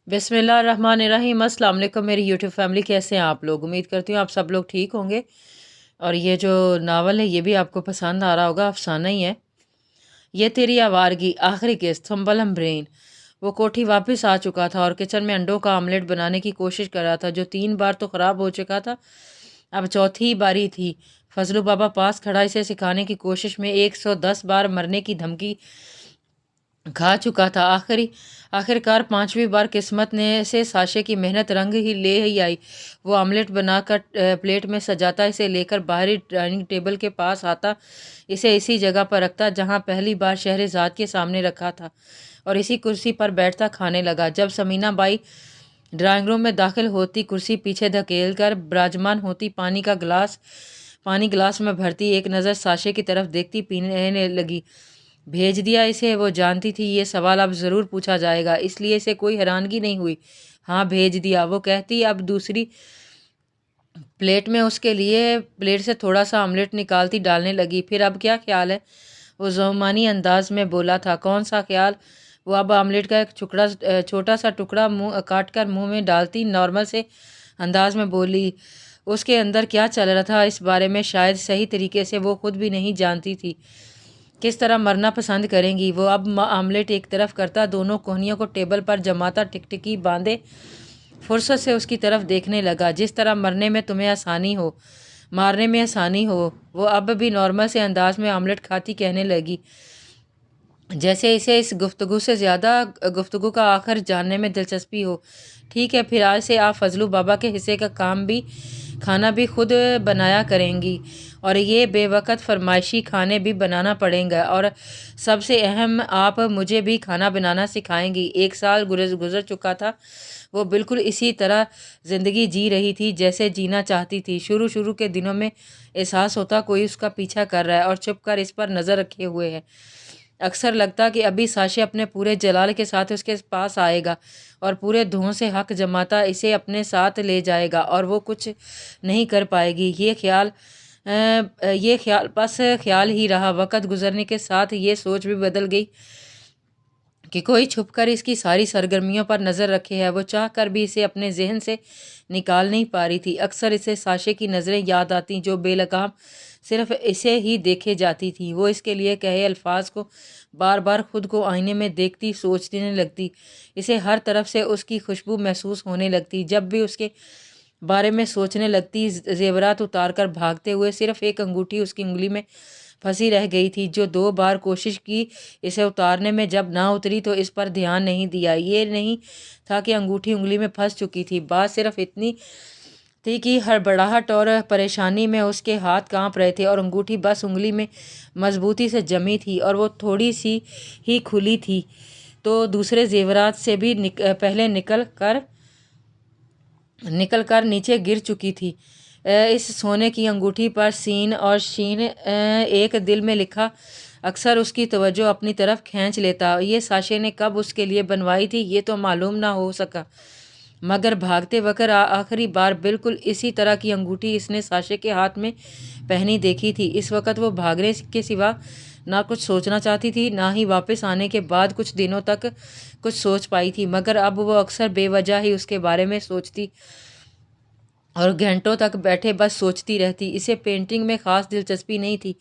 बिस्मिल्लाहिर्रहमानिर्रहीम। अस्सलाम वालेकुम मेरी यूट्यूब फैमिली, कैसे हैं आप लोग। उम्मीद करती हूँ आप सब लोग ठीक होंगे। और ये जो नावल है ये भी आपको पसंद आ रहा होगा, अफसाना ही है। ये तेरी आवारगी, आखिरी किस्त, थम्बलम ब्रेन। वो कोठी वापस आ चुका था और किचन में अंडों का आमलेट बनाने की कोशिश कर रहा था, जो 3 बार तो ख़राब हो चुका था। अब चौथी बारी थी। फजलू बाबा पास खड़ा इसे सिखाने की कोशिश में 110 बार मरने की धमकी खा चुका था। आखिरकार 5वीं बार किस्मत ने से साशे की मेहनत रंग ही आई। वो आमलेट बनाकर प्लेट में सजाता, इसे लेकर बाहरी डाइनिंग टेबल के पास आता, इसे इसी जगह पर रखता जहां पहली बार शहरजाद के सामने रखा था, और इसी कुर्सी पर बैठता खाने लगा। जब समीना बाई ड्राइंग रूम में दाखिल होती, कुर्सी पीछे धकेल कर विराजमान होती, पानी गिलास में भरती, एक नज़र साशे की तरफ देखती, पीने लगी। भेज दिया इसे। वो जानती थी ये सवाल अब ज़रूर पूछा जाएगा, इसलिए इसे कोई हैरानगी नहीं हुई। हाँ, भेज दिया, वो कहती। अब दूसरी प्लेट में उसके लिए प्लेट से थोड़ा सा ऑमलेट निकालती, डालने लगी। फिर अब क्या ख्याल है, वो ज़ुमानी अंदाज में बोला था। कौन सा ख्याल। वो अब ऑमलेट का एक छोटा सा टुकड़ा मुँह काट कर मुँह में डालती, नॉर्मल से अंदाज में बोली। उसके अंदर क्या चल रहा था इस बारे में शायद सही तरीके से वो खुद भी नहीं जानती थी। किस तरह मरना पसंद करेंगी वो। अब आमलेट एक तरफ करता, दोनों कोहनियों को टेबल पर जमाता, टिकटिकी बांधे फुर्सत से उसकी तरफ देखने लगा। जिस तरह मरने में तुम्हें आसानी हो, मारने में आसानी हो। वो अब भी नॉर्मल से अंदाज में आमलेट खाती कहने लगी, जैसे इसे इस गुफ्तगू से ज़्यादा गुफ्तगू का आखिर जानने में दिलचस्पी हो। ठीक है, फिर आज से आप फजलू बाबा के हिस्से का खाना भी खुद बनाया करेंगी, और ये बेवकत फरमाइशी खाने भी बनाना पड़ेगा, और सबसे अहम, आप मुझे भी खाना बनाना सिखाएंगी। 1 साल गुजर चुका था। वो बिल्कुल इसी तरह ज़िंदगी जी रही थी जैसे जीना चाहती थी। शुरू शुरू के दिनों में एहसास होता कोई उसका पीछा कर रहा है और छुप कर इस पर नज़र रखे हुए है। अक्सर लगता कि अभी साशे अपने पूरे जलाल के साथ उसके पास आएगा और पूरे धुओं से हक जमाता इसे अपने साथ ले जाएगा, और वो कुछ नहीं कर पाएगी। ये ख्याल बस ख्याल ही रहा। वक़्त गुजरने के साथ ये सोच भी बदल गई कि कोई छुपकर इसकी सारी सरगर्मियों पर नज़र रखे है। वो चाह कर भी इसे अपने जहन से निकाल नहीं पा रही थी। अक्सर इसे साशे की नज़रें याद आती, जो बेलगाम सिर्फ इसे ही देखे जाती थी। वो इसके लिए कहे अल्फाज को बार बार खुद को आईने में देखती, सोचने लगती। इसे हर तरफ से उसकी खुशबू महसूस होने लगती। जब भी उसके बारे में सोचने लगती, जेवरात उतार कर भागते हुए सिर्फ एक अंगूठी उसकी उंगली में फंसी रह गई थी, जो 2 बार कोशिश की इसे उतारने में। जब ना उतरी तो इस पर ध्यान नहीं दिया। ये नहीं था कि अंगूठी उंगली में फंस चुकी थी, बात सिर्फ इतनी थी कि हड़बड़ाहट और परेशानी में उसके हाथ कांप रहे थे, और अंगूठी बस उंगली में मजबूती से जमी थी, और वो थोड़ी सी ही खुली थी तो दूसरे जेवरात से भी पहले निकल कर नीचे गिर चुकी थी। इस सोने की अंगूठी पर सीन और शीन एक दिल में लिखा अक्सर उसकी तवज्जो अपनी तरफ खींच लेता। ये साशे ने कब उसके लिए बनवाई थी ये तो मालूम ना हो सका, मगर भागते वक्त आखिरी बार बिल्कुल इसी तरह की अंगूठी इसने साशे के हाथ में पहनी देखी थी। इस वक्त वो भागने के सिवा ना कुछ सोचना चाहती थी, ना ही वापस आने के बाद कुछ दिनों तक कुछ सोच पाई थी। मगर अब वो अक्सर बेवजह ही उसके बारे में सोचती और घंटों तक बैठे बस सोचती रहती। इसे पेंटिंग में ख़ास दिलचस्पी नहीं थी,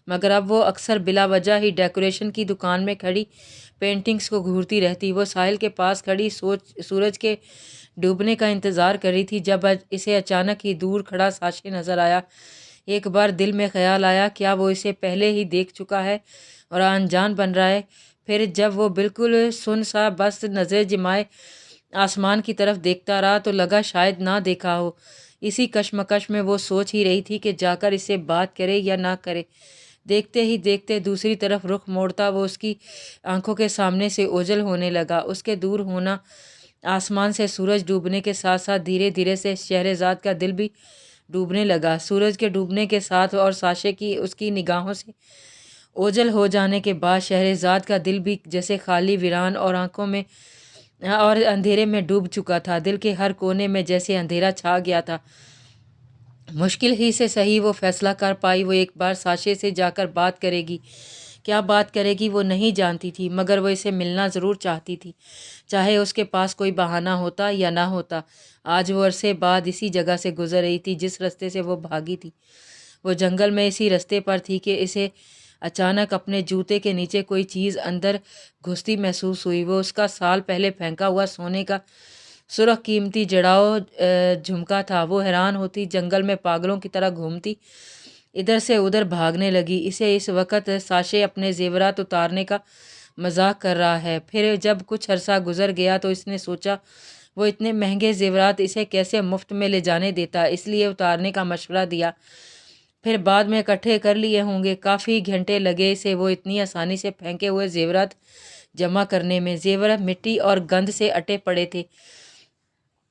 मगर अब वो अक्सर बिला वजह ही डेकोरेशन की दुकान में खड़ी पेंटिंग्स को घूरती रहती। वो साहिल के पास खड़ी सूरज के डूबने का इंतज़ार कर रही थी, जब इसे अचानक ही दूर खड़ा साशे नज़र आया। एक बार दिल में ख्याल आया, क्या वो इसे पहले ही देख चुका है और अनजान बन रहा है। फिर जब वो बिल्कुल सुन सा बस नज़र जमाए आसमान की तरफ देखता रहा, तो लगा शायद ना देखा हो। इसी कश्मकश में वो सोच ही रही थी कि जाकर इससे बात करे या ना करे। देखते ही देखते दूसरी तरफ रुख मोड़ता वो उसकी आंखों के सामने से ओझल होने लगा। उसके दूर होना, आसमान से सूरज डूबने के साथ साथ धीरे धीरे से शहरजाद का दिल भी डूबने लगा। सूरज के डूबने के साथ और साशे की उसकी निगाहों से ओझल हो जाने के बाद शहरजाद का दिल भी जैसे खाली, वीरान और आंखों में और अंधेरे में डूब चुका था। दिल के हर कोने में जैसे अंधेरा छा गया था। मुश्किल ही से सही वो फैसला कर पाई, वो एक बार साशे से जाकर बात करेगी। کیا بات کرے گی وہ نہیں جانتی تھی، مگر وہ اسے ملنا ضرور چاہتی تھی، چاہے اس کے پاس کوئی بہانہ ہوتا یا نہ ہوتا۔ آج وہ عرصے بعد اسی جگہ سے گزر رہی تھی جس رستے سے وہ بھاگی تھی۔ وہ جنگل میں اسی رستے پر تھی کہ اسے اچانک اپنے جوتے کے نیچے کوئی چیز اندر گھستی محسوس ہوئی۔ وہ اس کا سال پہلے پھینکا ہوا سونے کا سرخ قیمتی جڑاؤ جھمکا تھا۔ وہ حیران ہوتی جنگل میں پاگلوں کی طرح گھومتی ادھر سے ادھر بھاگنے لگی۔ اسے اس وقت ساشے اپنے زیورات اتارنے کا مذاق کر رہا ہے۔ پھر جب کچھ عرصہ گزر گیا تو اس نے سوچا وہ اتنے مہنگے زیورات اسے کیسے مفت میں لے جانے دیتا، اس لیے اتارنے کا مشورہ دیا۔ پھر بعد میں اکٹھے کر لیے ہوں گے۔ کافی گھنٹے لگے اسے وہ اتنی آسانی سے پھینکے ہوئے زیورات جمع کرنے میں۔ زیورات مٹی اور گند سے اٹے پڑے تھے،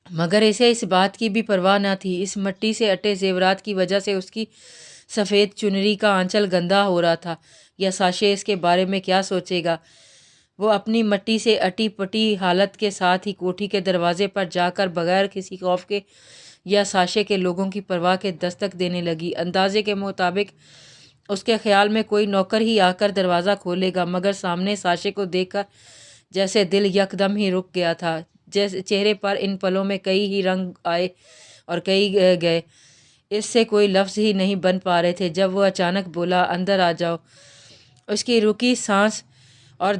مگر اسے اس بات کی بھی پرواہ نہ تھی۔ اس مٹی سے اٹے زیورات کی وجہ سے اس کی سفید چنری کا آنچل گندا ہو رہا تھا۔ یا ساشے اس کے بارے میں کیا سوچے گا؟ وہ اپنی مٹی سے اٹی پٹی حالت کے ساتھ ہی کوٹھی کے دروازے پر جا کر بغیر کسی خوف کے یا ساشے کے لوگوں کی پرواہ کے دستک دینے لگی۔ اندازے کے مطابق اس کے خیال میں کوئی نوکر ہی آ کر دروازہ کھولے گا، مگر سامنے ساشے کو دیکھ کر جیسے دل یکدم ہی رک گیا تھا۔ جیسے چہرے پر ان پلوں میں کئی ہی رنگ آئے اور کئی گئے، اس سے کوئی لفظ ہی نہیں بن پا رہے تھے۔ جب وہ اچانک بولا، اندر آ جاؤ، اس کی رکی سانس اور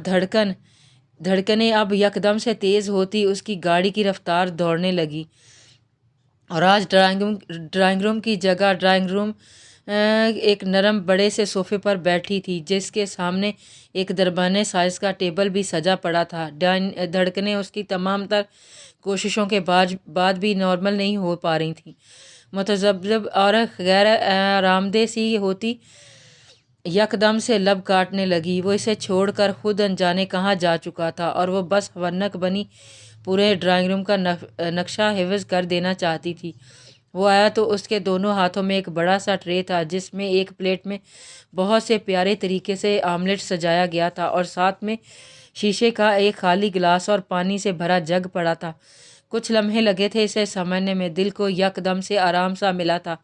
دھڑکنیں اب یکدم سے تیز ہوتی اس کی گاڑی کی رفتار دوڑنے لگی۔ اور آج ڈرائنگ روم کی جگہ ڈرائنگ روم ایک نرم بڑے سے صوفے پر بیٹھی تھی جس کے سامنے ایک درمیانے سائز کا ٹیبل بھی سجا پڑا تھا۔ دھڑکنیں اس کی تمام تر کوششوں کے بعد بھی نارمل نہیں ہو پا رہی تھیں، متذبذب اور غیر آرامدہ سی ہوتی یکدم سے لب کاٹنے لگی۔ وہ اسے چھوڑ کر خود انجانے کہاں جا چکا تھا اور وہ بس ونک بنی پورے ڈرائنگ روم کا نقشہ حفظ کر دینا چاہتی تھی۔ وہ آیا تو اس کے دونوں ہاتھوں میں ایک بڑا سا ٹرے تھا جس میں ایک پلیٹ میں بہت سے پیارے طریقے سے آملیٹ سجایا گیا تھا اور ساتھ میں شیشے کا ایک خالی گلاس اور پانی سے بھرا جگ پڑا تھا۔ کچھ لمحے لگے تھے اسے سمجھنے میں، دل کو یکدم سے آرام سا ملا تھا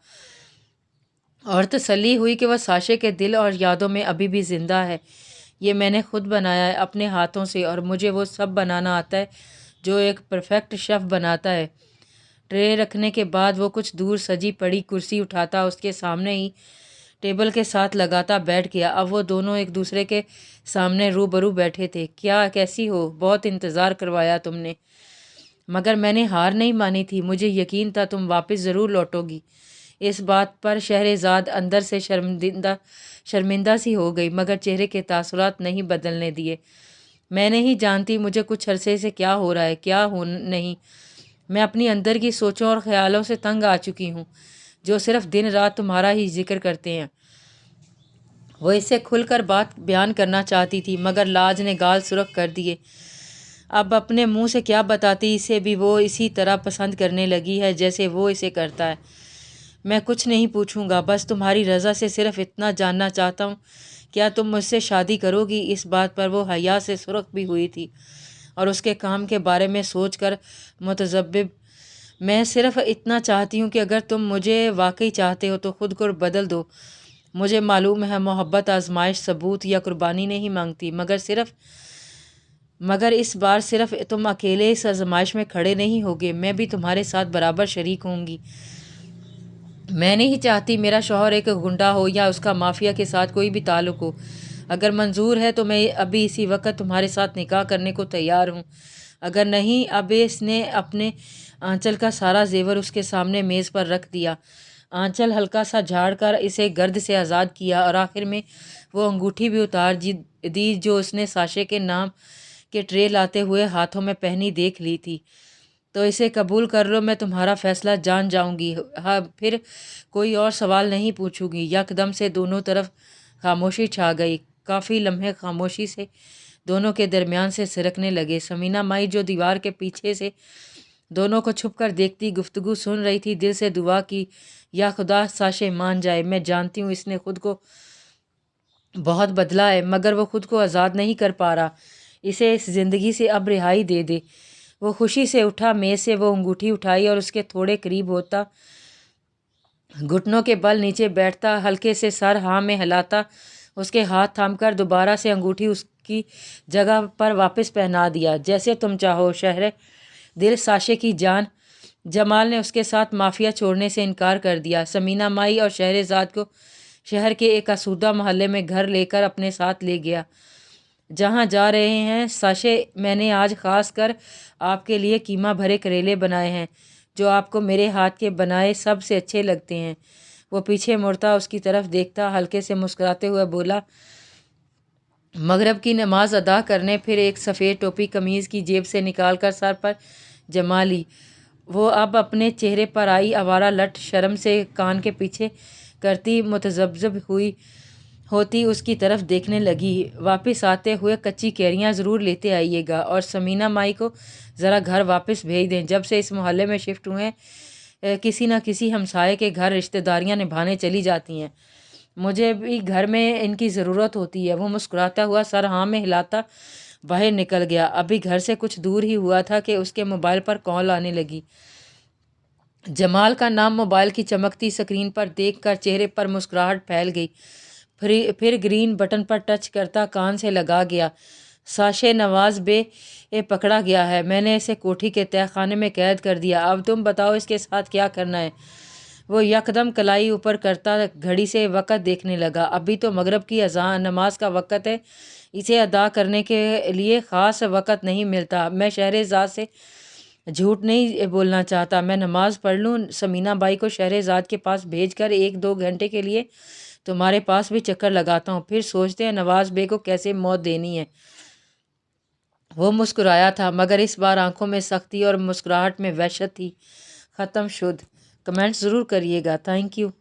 اور تسلی ہوئی کہ وہ ساشے کے دل اور یادوں میں ابھی بھی زندہ ہے۔ یہ میں نے خود بنایا ہے اپنے ہاتھوں سے، اور مجھے وہ سب بنانا آتا ہے جو ایک پرفیکٹ شیف بناتا ہے۔ ٹرے رکھنے کے بعد وہ کچھ دور سجی پڑی کرسی اٹھاتا اس کے سامنے ہی ٹیبل کے ساتھ لگاتا بیٹھ گیا۔ اب وہ دونوں ایک دوسرے کے سامنے روبرو بیٹھے تھے۔ کیسی ہو؟ بہت انتظار کروایا تم نے، مگر میں نے ہار نہیں مانی تھی۔ مجھے یقین تھا تم واپس ضرور لوٹو گی۔ اس بات پر شہرزاد اندر سے شرمندہ سی ہو گئی، مگر چہرے کے تاثرات نہیں بدلنے دیے۔ میں نہیں جانتی مجھے کچھ عرصے سے کیا ہو رہا ہے، کیا نہیں۔ میں اپنی اندر کی سوچوں اور خیالوں سے تنگ آ چکی ہوں جو صرف دن رات تمہارا ہی ذکر کرتے ہیں۔ وہ اس سے کھل کر بات بیان کرنا چاہتی تھی، مگر لاج نے گال سرخ کر دیے۔ اب اپنے منہ سے کیا بتاتی، اسے بھی وہ اسی طرح پسند کرنے لگی ہے جیسے وہ اسے کرتا ہے۔ میں کچھ نہیں پوچھوں گا، بس تمہاری رضا سے صرف اتنا جاننا چاہتا ہوں، کیا تم مجھ سے شادی کرو گی؟ اس بات پر وہ حیا سے سرخ بھی ہوئی تھی اور اس کے کام کے بارے میں سوچ کر متذبذب۔ میں صرف اتنا چاہتی ہوں کہ اگر تم مجھے واقعی چاہتے ہو تو خود کو بدل دو۔ مجھے معلوم ہے محبت آزمائش، ثبوت یا قربانی نہیں مانگتی، مگر اس بار صرف تم اکیلے اس آزمائش میں کھڑے نہیں ہوگے، میں بھی تمہارے ساتھ برابر شریک ہوں گی۔ میں نہیں چاہتی میرا شوہر ایک گنڈا ہو یا اس کا مافیا کے ساتھ کوئی بھی تعلق ہو۔ اگر منظور ہے تو میں ابھی اسی وقت تمہارے ساتھ نکاح کرنے کو تیار ہوں، اگر نہیں۔ اب اس نے اپنے آنچل کا سارا زیور اس کے سامنے میز پر رکھ دیا، آنچل ہلکا سا جھاڑ کر اسے گرد سے آزاد کیا اور آخر میں وہ انگوٹھی بھی اتار دی جو اس نے ساشے کے نام کے ٹرے لاتے ہوئے ہاتھوں میں پہنی دیکھ لی تھی۔ تو اسے قبول کر لو، میں تمہارا فیصلہ جان جاؤں گی، ہاں پھر کوئی اور سوال نہیں پوچھوں گی۔ یکدم سے دونوں طرف خاموشی چھا گئی۔ کافی لمحے خاموشی سے دونوں کے درمیان سے سرکنے لگے۔ ثمینہ مائی جو دیوار کے پیچھے سے دونوں کو چھپ کر دیکھتی گفتگو سن رہی تھی، دل سے دعا کی، یا خدا ساشے مان جائے۔ میں جانتی ہوں اس نے خود کو بہت بدلا ہے، مگر وہ خود کو آزاد نہیں کر پا رہا۔ اسے اس زندگی سے اب رہائی دے دے۔ وہ خوشی سے اٹھا، میز سے وہ انگوٹھی اٹھائی اور اس کے تھوڑے قریب ہوتا، گھٹنوں کے بل نیچے بیٹھتا، ہلکے سے سر ہاں میں ہلاتا उसके हाथ थामकर दोबारा से अंगूठी उसकी जगह पर वापस पहना दिया। जैसे तुम चाहो शहर दिल साशे की जान। जमाल ने उसके साथ माफिया छोड़ने से इनकार कर दिया। समीना माई और शहरजाद को शहर के एक आसूदा मोहल्ले में घर लेकर अपने साथ ले गया। जहाँ जा रहे हैं साशे, मैंने आज ख़ास कर आपके लिए कीमा भरे करेले बनाए हैं जो आपको मेरे हाथ के बनाए सबसे अच्छे लगते हैं। वो पीछे मुड़ता उसकी तरफ देखता, हल्के से मुस्कुराते हुए बोला, मगरब की नमाज अदा करने फिर एक सफ़ेद टोपी कमीज़ की जेब से निकालकर सर पर जमा ली। वो अब अपने चेहरे पर आई आवारा लट शर्म से कान के पीछे करती मुतज़ब्ज़ब हुई होती उसकी तरफ देखने लगी। वापस आते हुए कच्ची कैरियाँ ज़रूर लेते आइएगा और समीना माई को ज़रा घर वापस भेज दें। जब से इस मोहल्ले में शिफ्ट हुए किसी न किसी हमसाये के घर रिश्तेदारियाँ निभाने चली जाती हैं। मुझे भी घर में इनकी ज़रूरत होती है। वो मुस्कुराता हुआ सर हाँ में हिलाता बाहर निकल गया। अभी घर से कुछ दूर ही हुआ था कि उसके मोबाइल पर कॉल आने लगी। जमाल का नाम मोबाइल की चमकती स्क्रीन पर देखकर चेहरे पर मुस्कुराहट फैल गई। फिर ग्रीन बटन पर टच करता कान से लगा गया। साशे नवाज बे पकड़ा गया है। मैंने इसे कोठी के तहखाने में कैद कर दिया। अब तुम बताओ इसके साथ क्या करना है। वो यकदम कलाई ऊपर करता घड़ी से वक़्त देखने लगा। अभी तो मगरब की अज़ान नमाज का वक़्त है। इसे अदा करने के लिए ख़ास वक़्त नहीं मिलता। मैं शहरज़ाद से झूठ नहीं बोलना चाहता। मैं नमाज़ पढ़ लूँ, समीना बाई को शहरज़ाद के पास भेजकर 1-2 घंटे के लिए तुम्हारे पास भी चक्कर लगाता हूँ। फिर सोचते हैं नवाज बे को कैसे मौत देनी है। वो मुस्कुराया था मगर इस बार आंखों में सख्ती और मुस्कुराहट में वहशत थी। ख़त्म शुद। कमेंट्स ज़रूर करिएगा। Thank you.